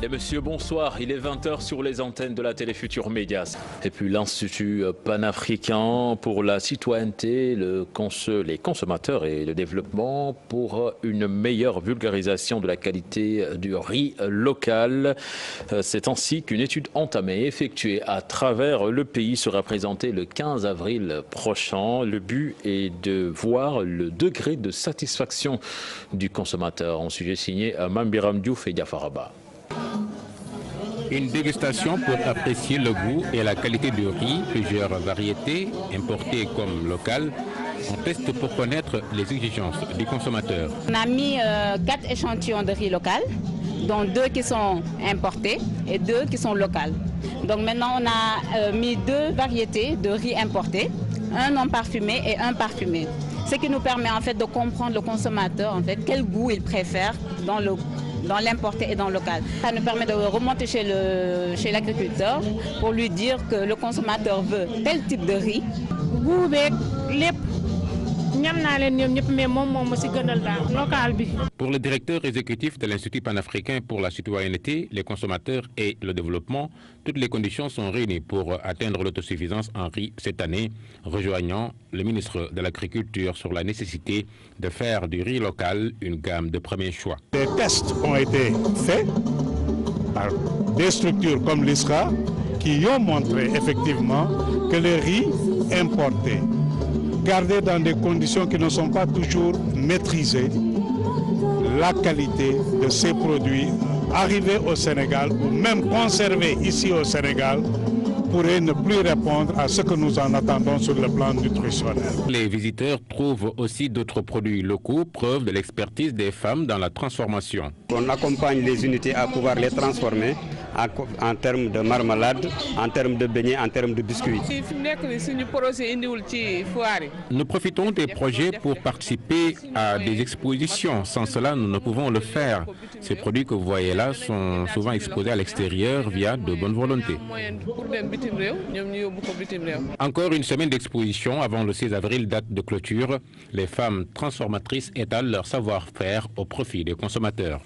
Et monsieur, bonsoir. Il est 20h sur les antennes de la télé Futur Médias. Et puis l'Institut panafricain pour la citoyenneté, les consommateurs et le développement pour une meilleure vulgarisation de la qualité du riz local. C'est ainsi qu'une étude entamée et effectuée à travers le pays sera présentée le 15 avril prochain. Le but est de voir le degré de satisfaction du consommateur. Un sujet signé Mambiram Diouf et Diafaraba. Une dégustation pour apprécier le goût et la qualité du riz, plusieurs variétés, importées comme locales. On teste pour connaître les exigences du consommateur. On a mis 4 échantillons de riz local, dont 2 qui sont importés et 2 qui sont locales. Donc maintenant on a mis 2 variétés de riz importés, un non parfumé et un parfumé. Ce qui nous permet en fait de comprendre le consommateur en fait quel goût il préfère dans l'importé et dans le local. Ça nous permet de remonter chez l'agriculteur pour lui dire que le consommateur veut tel type de riz. Pour le directeur exécutif de l'Institut panafricain pour la citoyenneté, les consommateurs et le développement, toutes les conditions sont réunies pour atteindre l'autosuffisance en riz cette année, rejoignant le ministre de l'Agriculture sur la nécessité de faire du riz local une gamme de premier choix. Des tests ont été faits par des structures comme l'ISRA qui ont montré effectivement que le riz importé, gardé dans des conditions qui ne sont pas toujours maîtrisées, la qualité de ces produits arrivés au Sénégal ou même conservés ici au Sénégal pourrait ne plus répondre à ce que nous en attendons sur le plan nutritionnel. Les visiteurs trouvent aussi d'autres produits locaux, preuve de l'expertise des femmes dans la transformation. On accompagne les unités à pouvoir les transformer en termes de marmelade, en termes de beignets, en termes de biscuits. Nous profitons des projets pour participer à des expositions. Sans cela, nous ne pouvons le faire. Ces produits que vous voyez là sont souvent exposés à l'extérieur via de bonnes volontés. Encore une semaine d'exposition avant le 16 avril, date de clôture. Les femmes transformatrices étalent leur savoir-faire au profit des consommateurs.